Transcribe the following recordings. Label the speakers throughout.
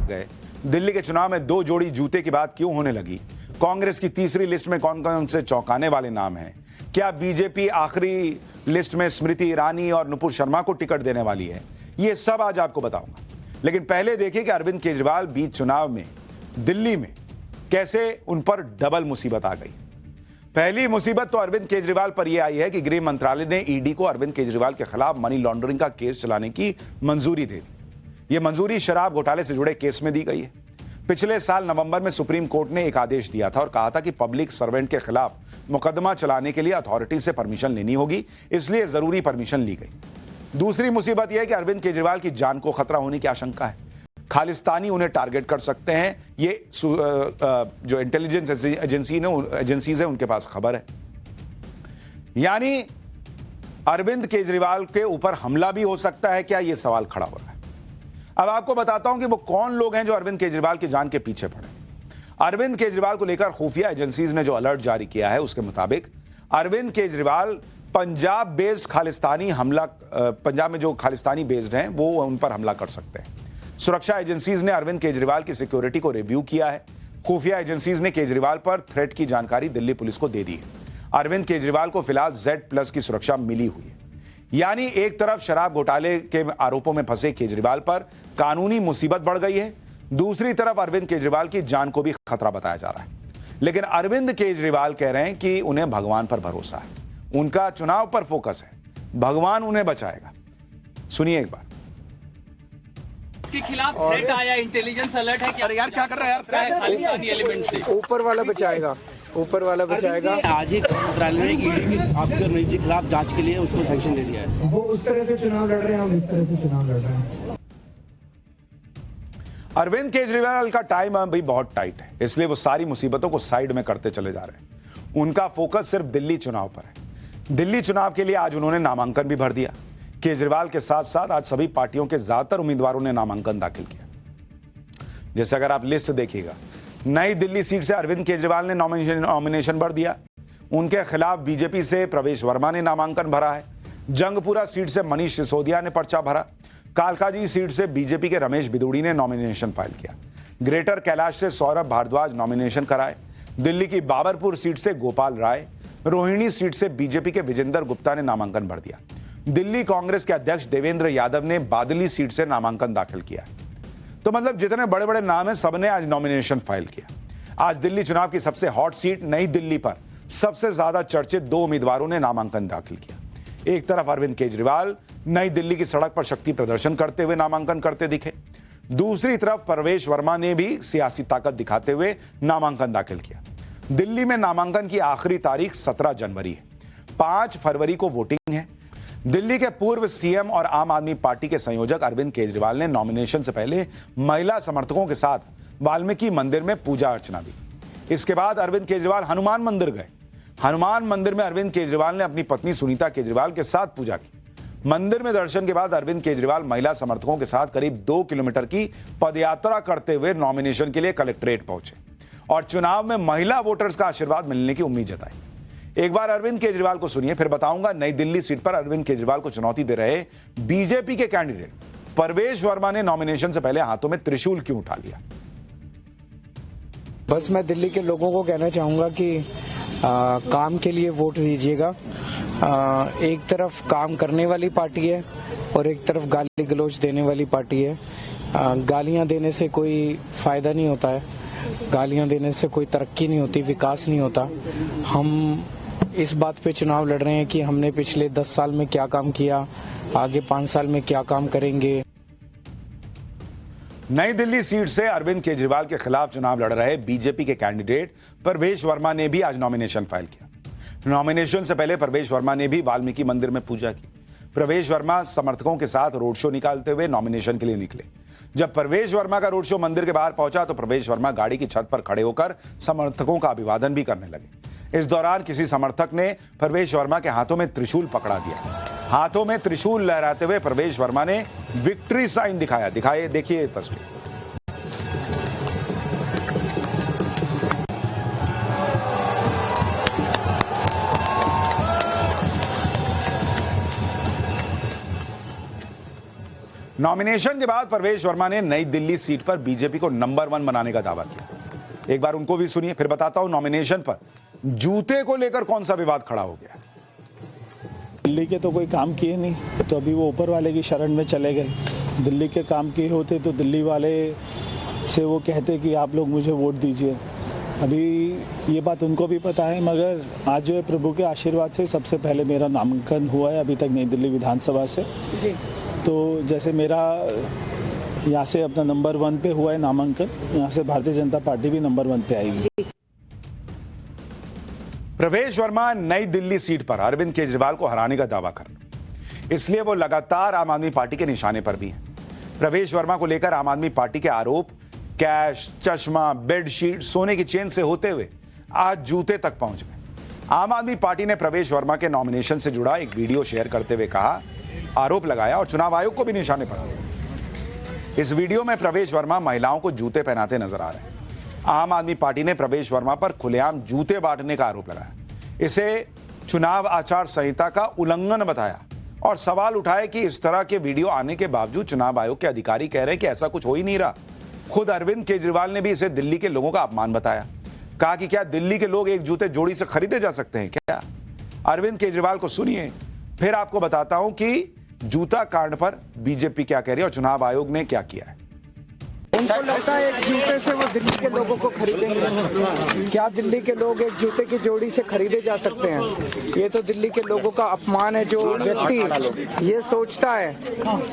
Speaker 1: गए, दिल्ली के चुनाव में 2 जोड़ी जूते की बात क्यों होने लगी, कांग्रेस की तीसरी लिस्ट में कौन कौन से चौंकाने वाले नाम हैं, क्या बीजेपी आखिरी लिस्ट में स्मृति ईरानी और नुपुर शर्मा को टिकट देने वाली है, ये सब आज आपको बताऊंगा। लेकिन पहले देखिए कि अरविंद केजरीवाल बीच चुनाव में दिल्ली में कैसे उन पर डबल मुसीबत आ गई। पहली मुसीबत तो अरविंद केजरीवाल पर यह आई है कि गृह मंत्रालय ने ईडी को अरविंद केजरीवाल के खिलाफ मनी लॉन्ड्रिंग का केस चलाने की मंजूरी दे दी। यह मंजूरी शराब घोटाले से जुड़े केस में दी गई है। पिछले साल नवंबर में सुप्रीम कोर्ट ने एक आदेश दिया था और कहा था कि पब्लिक सर्वेंट के खिलाफ मुकदमा चलाने के लिए अथॉरिटी से परमिशन लेनी होगी, इसलिए जरूरी परमिशन ली गई। दूसरी मुसीबत यह है कि अरविंद केजरीवाल की जान को खतरा होने की आशंका है। खालिस्तानी उन्हें टारगेट कर सकते हैं, ये जो इंटेलिजेंस एजेंसीज है उनके पास खबर है। यानी अरविंद केजरीवाल के ऊपर हमला भी हो सकता है क्या, यह सवाल खड़ा हो रहा है। अब आपको बताता हूं कि वो कौन लोग हैं जो अरविंद केजरीवाल की जान के पीछे पड़े। अरविंद केजरीवाल को लेकर खुफिया एजेंसीज ने जो अलर्ट जारी किया है उसके मुताबिक अरविंद केजरीवाल पंजाब बेस्ड खालिस्तानी हमला, पंजाब में जो खालिस्तानी बेस्ड हैं वो उन पर हमला कर सकते हैं। सुरक्षा एजेंसीज ने अरविंद केजरीवाल की सिक्योरिटी को रिव्यू किया है। खुफिया एजेंसीज ने केजरीवाल पर थ्रेट की जानकारी दिल्ली पुलिस को दे दी है। अरविंद केजरीवाल को फिलहाल Z+ की सुरक्षा मिली हुई है। यानी एक तरफ शराब घोटाले के आरोपों में फंसे केजरीवाल पर कानूनी मुसीबत बढ़ गई है, दूसरी तरफ अरविंद केजरीवाल की जान को भी खतरा बताया जा रहा है। लेकिन अरविंद केजरीवाल कह रहे हैं कि उन्हें भगवान पर भरोसा है, उनका चुनाव पर फोकस है, भगवान उन्हें बचाएगा। सुनिए एक बार।
Speaker 2: के खिलाफ थ्रेट आया, इंटेलिजेंस अलर्ट है कि अरे यार क्या कर रहा है यार, खालिस्तानी एलिमेंट से
Speaker 3: ऊपर वाला बचाएगा, ऊपर वाला बचाएगा।
Speaker 4: आज ही मंत्रालय ने ईडी की आपके रमेश जी के खिलाफ जांच के लिए उसको सैंक्शन दे दिया है।
Speaker 3: वो उस तरह से चुनाव लड़ रहे हैं, हम इस तरह से चुनाव लड़ रहे हैं।
Speaker 1: अरविंद केजरीवाल का टाइम अभी बहुत टाइट है, इसलिए वो सारी मुसीबतों को साइड में करते चले जा रहे हैं। उनका फोकस सिर्फ दिल्ली चुनाव पर है। दिल्ली चुनाव के लिए आज उन्होंने नामांकन भी भर दिया। केजरीवाल के साथ साथ आज सभी पार्टियों के ज्यादातर उम्मीदवारों ने नामांकन दाखिल किया। जैसे अगर आप लिस्ट देखिएगा, नई दिल्ली सीट से अरविंद केजरीवाल ने नॉमिनेशन भर दिया। उनके खिलाफ बीजेपी से प्रवेश वर्मा ने नामांकन भरा है। जंगपुरा सीट से मनीष सिसोदिया ने पर्चा भरा। कालकाजी सीट से बीजेपी के रमेश बिदूड़ी ने नॉमिनेशन फाइल किया। ग्रेटर कैलाश से सौरभ भारद्वाज नॉमिनेशन कराए। दिल्ली की बाबरपुर सीट से गोपाल राय, रोहिणी सीट से बीजेपी के विजेंद्र गुप्ता ने नामांकन भर दिया। दिल्ली कांग्रेस के अध्यक्ष देवेंद्र यादव ने बादली सीट से नामांकन दाखिल किया। तो मतलब जितने बड़े बड़े नाम हैं सबने आज नॉमिनेशन फाइल किया। आज दिल्ली चुनाव की सबसे हॉट सीट नई दिल्ली पर सबसे ज्यादा चर्चित 2 उम्मीदवारों ने नामांकन दाखिल किया। एक तरफ अरविंद केजरीवाल नई दिल्ली की सड़क पर शक्ति प्रदर्शन करते हुए नामांकन करते दिखे, दूसरी तरफ प्रवेश वर्मा ने भी सियासी ताकत दिखाते हुए नामांकन दाखिल किया। दिल्ली में नामांकन की आखिरी तारीख 17 जनवरी है। 5 फरवरी को वोटिंग है। दिल्ली के पूर्व सीएम और आम आदमी पार्टी के संयोजक अरविंद केजरीवाल ने नॉमिनेशन से पहले महिला समर्थकों के साथ वाल्मीकि मंदिर में पूजा अर्चना दी। इसके बाद अरविंद केजरीवाल हनुमान मंदिर गए। हनुमान मंदिर में अरविंद केजरीवाल ने अपनी पत्नी सुनीता केजरीवाल के साथ पूजा की। मंदिर में दर्शन के बाद अरविंद केजरीवाल महिला समर्थकों के साथ करीब 2 किलोमीटर की पदयात्रा करते हुए नॉमिनेशन के लिए कलेक्ट्रेट पहुंचे और चुनाव में महिला वोटर्स का आशीर्वाद मिलने की उम्मीद जताई। एक बार अरविंद केजरीवाल को सुनिए, फिर बताऊंगा नई दिल्ली सीट पर अरविंद केजरीवाल को चुनौती दे रहे बीजेपी के कैंडिडेट प्रवेश वर्मा ने नॉमिनेशन से पहले हाथों में त्रिशूल क्यों उठा लिया।
Speaker 3: बस मैं दिल्ली के लोगों को कहना चाहूंगा कि काम के लिए वोट दीजिएगा। एक तरफ काम करने वाली पार्टी है और एक तरफ गाली गलौज देने वाली पार्टी है। गालियां देने से कोई फायदा नहीं होता है, गालियां देने से कोई तरक्की नहीं होती, विकास नहीं होता। हम इस बात पे चुनाव लड़ रहे हैं कि हमने पिछले 10 साल में क्या काम किया, आगे 5 साल में क्या काम करेंगे।
Speaker 1: नई दिल्ली सीट से अरविंद केजरीवाल के खिलाफ चुनाव लड़ रहे बीजेपी के कैंडिडेट प्रवेश वर्मा ने भी आज नॉमिनेशन फाइल किया। नॉमिनेशन से पहले प्रवेश वर्मा ने भी वाल्मीकि मंदिर में पूजा की। प्रवेश वर्मा समर्थकों के साथ रोड शो निकालते हुए नॉमिनेशन के लिए निकले। जब प्रवेश वर्मा का रोड शो मंदिर के बाहर पहुंचा तो प्रवेश वर्मा गाड़ी की छत पर खड़े होकर समर्थकों का अभिवादन भी करने लगे। इस दौरान किसी समर्थक ने प्रवेश वर्मा के हाथों में त्रिशूल पकड़ा दिया। हाथों में त्रिशूल लहराते हुए प्रवेश वर्मा ने विक्ट्री साइन दिखाया। देखिए ये तस्वीर। नॉमिनेशन के बाद प्रवेश वर्मा ने नई दिल्ली सीट पर बीजेपी को नंबर 1 बनाने का दावा किया। एक बार उनको भी सुनिए, फिर बताता हूं नॉमिनेशन पर जूते को लेकर कौन सा विवाद खड़ा हो गया।
Speaker 5: दिल्ली के तो कोई काम किए नहीं, तो अभी वो ऊपर वाले की शरण में चले गए। दिल्ली के काम किए होते तो दिल्ली वाले से वो कहते कि आप लोग मुझे वोट दीजिए। अभी ये बात उनको भी पता है, मगर आज जो है प्रभु के आशीर्वाद से सबसे पहले मेरा नामांकन हुआ है अभी तक नई दिल्ली विधानसभा से। तो जैसे मेरा यहाँ से अपना नंबर 1 पे हुआ है नामांकन, यहाँ से भारतीय जनता पार्टी भी नंबर 1 पे आएगी।
Speaker 1: प्रवेश वर्मा नई दिल्ली सीट पर अरविंद केजरीवाल को हराने का दावा कर, इसलिए वो लगातार आम आदमी पार्टी के निशाने पर भी हैं। प्रवेश वर्मा को लेकर आम आदमी पार्टी के आरोप कैश, चश्मा, बेडशीट, सोने की चेन से होते हुए आज जूते तक पहुंच गए। आम आदमी पार्टी ने प्रवेश वर्मा के नॉमिनेशन से जुड़ा एक वीडियो शेयर करते हुए कहा, आरोप लगाया और चुनाव आयोग को भी निशाने पर लिया। इस वीडियो में प्रवेश वर्मा महिलाओं को जूते पहनाते नजर आ रहे हैं। आम आदमी पार्टी ने प्रवेश वर्मा पर खुलेआम जूते बांटने का आरोप लगाया, इसे चुनाव आचार संहिता का उल्लंघन बताया और सवाल उठाए कि इस तरह के वीडियो आने के बावजूद चुनाव आयोग के अधिकारी कह रहे हैं कि ऐसा कुछ हो ही नहीं रहा। खुद अरविंद केजरीवाल ने भी इसे दिल्ली के लोगों का अपमान बताया, कहा कि क्या दिल्ली के लोग एक जूते जोड़ी से खरीदे जा सकते हैं क्या। अरविंद केजरीवाल को सुनिए, फिर आपको बताता हूं कि जूता कांड पर बीजेपी क्या कह रही है और चुनाव आयोग ने क्या किया है।
Speaker 3: उनको लगता है एक जूते से वो दिल्ली के लोगों को खरीदेंगे। क्या दिल्ली के लोग एक जूते की जोड़ी से खरीदे जा सकते हैं? ये तो दिल्ली के लोगों का अपमान है। जो व्यक्ति ये सोचता है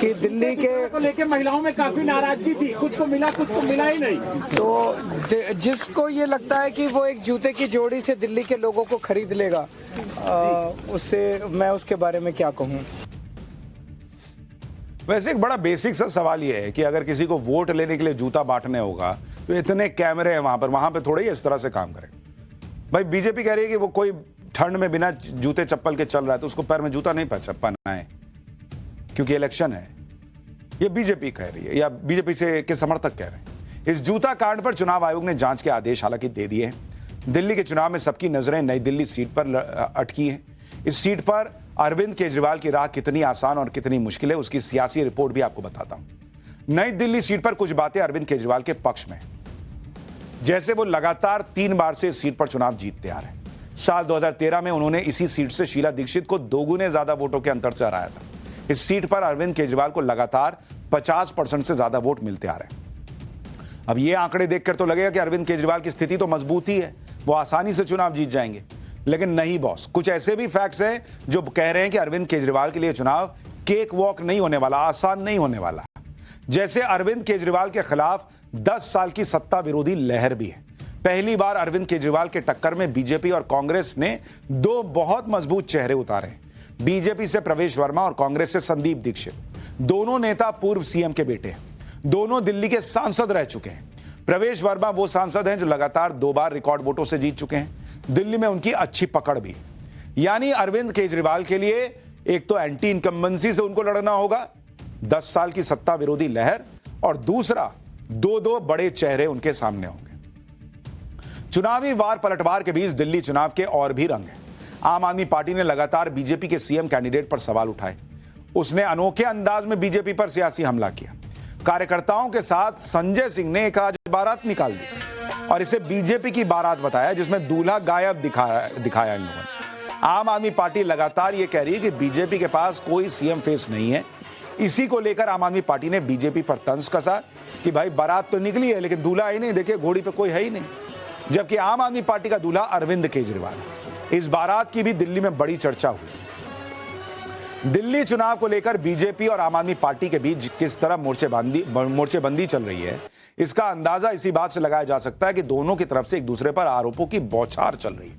Speaker 3: कि दिल्ली के
Speaker 6: को लेके महिलाओं में काफी नाराजगी थी, कुछ को मिला कुछ को मिला ही नहीं,
Speaker 3: तो जिसको ये लगता है कि वो एक जूते की जोड़ी से दिल्ली के लोगों को खरीद लेगा, उससे मैं उसके बारे में क्या कहूँ।
Speaker 1: वैसे एक बड़ा बेसिक सा सवाल यह है कि अगर किसी को वोट लेने के लिए जूता बांटने होगा तो इतने कैमरे हैं वहां पर थोड़े ही इस तरह से काम करें। भाई बीजेपी कह रही है कि वो कोई ठंड में बिना जूते चप्पल के चल रहा है तो उसको पैर में जूता नहीं पहनना है क्योंकि इलेक्शन है। ये बीजेपी कह रही है या बीजेपी से के समर्थक कह रहे हैं। इस जूता कांड पर चुनाव आयोग ने जांच के आदेश हालांकि दे दिए हैं। दिल्ली के चुनाव में सबकी नजरें नई दिल्ली सीट पर अटकी हैं। इस सीट पर अरविंद केजरीवाल की राह कितनी आसान और कितनी मुश्किल है, उसकी सियासी रिपोर्ट भी आपको बताता हूं। नई दिल्ली सीट पर कुछ बातें अरविंद केजरीवाल के पक्ष में, जैसे वो लगातार 3 बार से इस सीट पर चुनाव जीतते आ रहे हैं। साल 2013 में उन्होंने इसी सीट से शीला दीक्षित को 2 गुने ज्यादा वोटों के अंतर से हराया था। इस सीट पर अरविंद केजरीवाल को लगातार 50% से ज्यादा वोट मिलते आ रहे हैं। अब ये आंकड़े देखकर तो लगेगा कि अरविंद केजरीवाल की स्थिति तो मजबूत ही है, वो आसानी से चुनाव जीत जाएंगे, लेकिन नहीं बॉस। कुछ ऐसे भी फैक्ट्स हैं जो कह रहे हैं कि अरविंद केजरीवाल के लिए चुनाव केक वॉक नहीं होने वाला, आसान नहीं होने वाला। जैसे अरविंद केजरीवाल के खिलाफ 10 साल की सत्ता विरोधी लहर भी है। पहली बार अरविंद केजरीवाल के टक्कर में बीजेपी और कांग्रेस ने 2 बहुत मजबूत चेहरे उतारे हैं। बीजेपी से प्रवेश वर्मा और कांग्रेस से संदीप दीक्षित। दोनों नेता पूर्व सीएम के बेटे हैं, दोनों दिल्ली के सांसद रह चुके हैं। प्रवेश वर्मा वो सांसद हैं जो लगातार 2 बार रिकॉर्ड वोटों से जीत चुके हैं। दिल्ली में उनकी अच्छी पकड़ भी, यानी अरविंद केजरीवाल के लिए एक तो एंटी इनकम्बेंसी से उनको लड़ना होगा, 10 साल की सत्ता विरोधी लहर, और दूसरा 2 बड़े चेहरे उनके सामने होंगे। चुनावी वार पलटवार के बीच दिल्ली चुनाव के और भी रंग हैं। आम आदमी पार्टी ने लगातार बीजेपी के सीएम कैंडिडेट पर सवाल उठाए। उसने अनोखे अंदाज में बीजेपी पर सियासी हमला किया। कार्यकर्ताओं के साथ संजय सिंह ने एक आज बारात निकाल दी और इसे बीजेपी की बारात बताया, जिसमें दूल्हा गायब दिखाया इन लोगों ने। आम आदमी पार्टी लगातार ये कह रही है कि बीजेपी के पास कोई सीएम फेस नहीं है। इसी को लेकर आम आदमी पार्टी ने बीजेपी पर तंज कसा कि भाई बारात तो निकली है लेकिन दूल्हा ही नहीं, देखिए घोड़ी पे कोई है ही नहीं। जबकि आम आदमी पार्टी का दूल्हा अरविंद केजरीवाल है। इस बारात की भी दिल्ली में बड़ी चर्चा हुई। दिल्ली चुनाव को लेकर बीजेपी और आम आदमी पार्टी के बीच किस तरह मोर्चेबंदी चल रही है, इसका अंदाजा इसी बात से लगाया जा सकता है कि दोनों की तरफ से एक दूसरे पर आरोपों की बौछार चल रही है।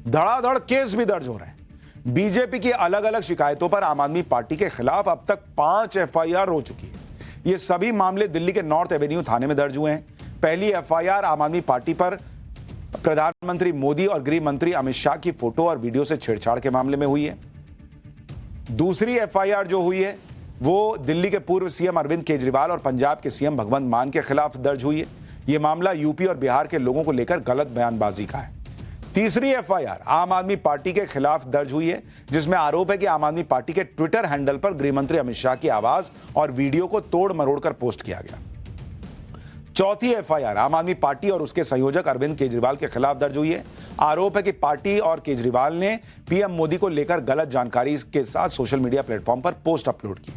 Speaker 1: धड़ाधड़ केस भी दर्ज हो रहे हैं। बीजेपी की अलग अलग शिकायतों पर आम आदमी पार्टी के खिलाफ अब तक 5 एफआईआर हो चुकी है। ये सभी मामले दिल्ली के नॉर्थ एवेन्यू थाने में दर्ज हुए हैं। पहली एफआईआर आम आदमी पार्टी पर प्रधानमंत्री मोदी और गृह मंत्री अमित शाह की फोटो और वीडियो से छेड़छाड़ के मामले में हुई है। दूसरी एफआईआर जो हुई है वो दिल्ली के पूर्व सीएम अरविंद केजरीवाल और पंजाब के सीएम भगवंत मान के खिलाफ दर्ज हुई है। यह मामला यूपी और बिहार के लोगों को लेकर गलत बयानबाजी का है। तीसरी एफआईआर आम आदमी पार्टी के खिलाफ दर्ज हुई है, जिसमें आरोप है कि आम आदमी पार्टी के ट्विटर हैंडल पर गृह मंत्री अमित शाह की आवाज और वीडियो को तोड़ मरोड़ कर पोस्ट किया गया। चौथी एफआईआर आम आदमी पार्टी और उसके संयोजक अरविंद केजरीवाल के खिलाफ दर्ज हुई है। आरोप है कि पार्टी और केजरीवाल ने पीएम मोदी को लेकर गलत जानकारी के साथ सोशल मीडिया प्लेटफॉर्म पर पोस्ट अपलोड की।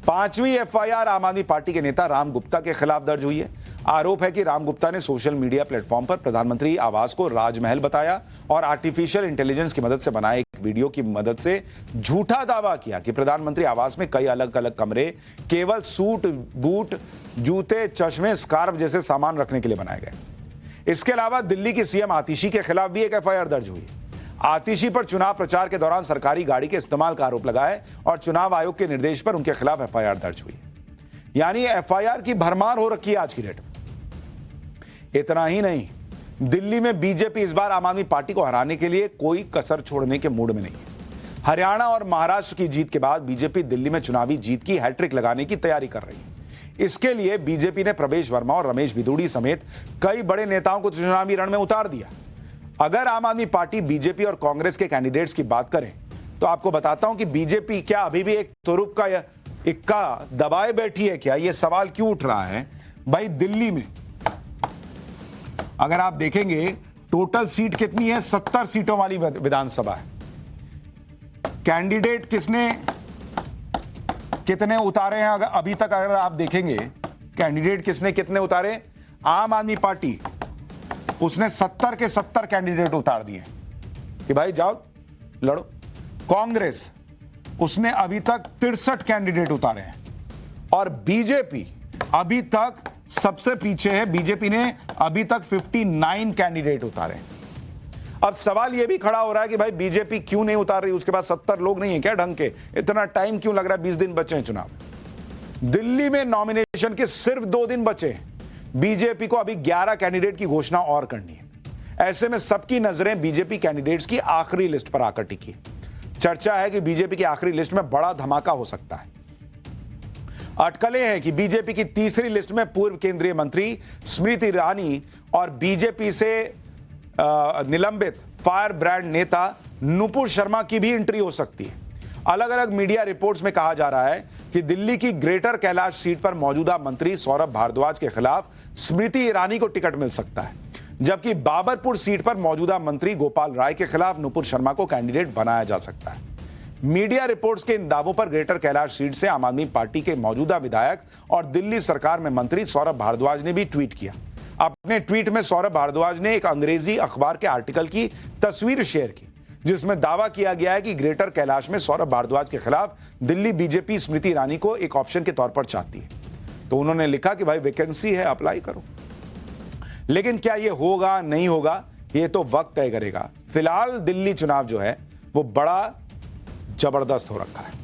Speaker 1: पांचवी एफआईआर आम आदमी पार्टी के नेता राम गुप्ता के खिलाफ दर्ज हुई है। आरोप है कि राम गुप्ता ने सोशल मीडिया प्लेटफॉर्म पर प्रधानमंत्री आवास को राजमहल बताया और आर्टिफिशियल इंटेलिजेंस की मदद से बनाए एक वीडियो की मदद से झूठा दावा किया कि प्रधानमंत्री आवास में कई अलग अलग कमरे केवल सूट, बूट, जूते, चश्मे, स्कार्फ जैसे सामान रखने के लिए बनाए गए। इसके अलावा दिल्ली की सीएम आतिशी के खिलाफ भी एक एफआईआर दर्ज हुई। आतिशी पर चुनाव प्रचार के दौरान सरकारी गाड़ी के इस्तेमाल का आरोप लगा है और चुनाव आयोग के निर्देश पर उनके खिलाफ एफआईआर दर्ज हुई। यानी एफआईआर की भरमार हो रखी है आज की डेट में। इतना ही नहीं, दिल्ली में बीजेपी इस बार आम आदमी पार्टी को हराने के लिए कोई कसर छोड़ने के मूड में नहीं है। हरियाणा और महाराष्ट्र की जीत के बाद बीजेपी दिल्ली में चुनावी जीत की हैट्रिक लगाने की तैयारी कर रही है। इसके लिए बीजेपी ने प्रवेश वर्मा और रमेश बिधूड़ी समेत कई बड़े नेताओं को चुनावी रण में उतार दिया। अगर आम आदमी पार्टी, बीजेपी और कांग्रेस के कैंडिडेट्स की बात करें तो आपको बताता हूं कि बीजेपी क्या अभी भी एक तुरुप का इक्का दबाए बैठी है क्या? यह सवाल क्यों उठ रहा है भाई? दिल्ली में अगर आप देखेंगे टोटल सीट कितनी है, 70 सीटों वाली विधानसभा है। कैंडिडेट कितने उतारे हैं अभी तक अगर आप देखेंगे, कैंडिडेट किसने कितने उतारे? आम आदमी पार्टी उसने 70 के 70 कैंडिडेट उतार दिए कि भाई जाओ लड़ो। कांग्रेस उसने अभी तक 63 कैंडिडेट उतारे हैं और बीजेपी अभी तक सबसे पीछे है। बीजेपी ने अभी तक 59 कैंडिडेट उतारे। अब सवाल यह भी खड़ा हो रहा है कि भाई बीजेपी क्यों नहीं उतार रही? उसके पास 70 लोग नहीं है क्या ढंग के? इतना टाइम क्यों लग रहा है? 20 दिन बचे हैं चुनाव। दिल्ली में नॉमिनेशन के सिर्फ 2 दिन बचे। बीजेपी को अभी 11 कैंडिडेट की घोषणा और करनी है। ऐसे में सबकी नजरें बीजेपी कैंडिडेट्स की आखिरी लिस्ट पर आकर टिकी। चर्चा है कि बीजेपी की आखिरी लिस्ट में बड़ा धमाका हो सकता है। अटकलें हैं कि बीजेपी की तीसरी लिस्ट में पूर्व केंद्रीय मंत्री स्मृति ईरानी और बीजेपी से निलंबित फायर ब्रांड नेता नुपुर शर्मा की भी एंट्री हो सकती है। अलग अलग मीडिया रिपोर्ट्स में कहा जा रहा है कि दिल्ली की ग्रेटर कैलाश सीट पर मौजूदा मंत्री सौरभ भारद्वाज के खिलाफ स्मृति ईरानी को टिकट मिल सकता है, जबकि बाबरपुर सीट पर मौजूदा मंत्री गोपाल राय के खिलाफ नुपुर शर्मा को कैंडिडेट बनाया जा सकता है। मीडिया रिपोर्ट्स के इन दावों पर ग्रेटर कैलाश सीट से आम आदमी पार्टी के मौजूदा विधायक और दिल्ली सरकार में मंत्री सौरभ भारद्वाज ने भी ट्वीट किया। अपने ट्वीट में सौरभ भारद्वाज ने एक अंग्रेजी अखबार के आर्टिकल की तस्वीर शेयर की, जिसमें दावा किया गया है कि ग्रेटर कैलाश में सौरभ भारद्वाज के खिलाफ दिल्ली बीजेपी स्मृति ईरानी को एक ऑप्शन के तौर पर चाहती है। तो उन्होंने लिखा कि भाई वैकेंसी है, अप्लाई करो। लेकिन क्या यह होगा नहीं होगा, यह तो वक्त तय करेगा। फिलहाल दिल्ली चुनाव जो है वो बड़ा जबरदस्त हो रखा है।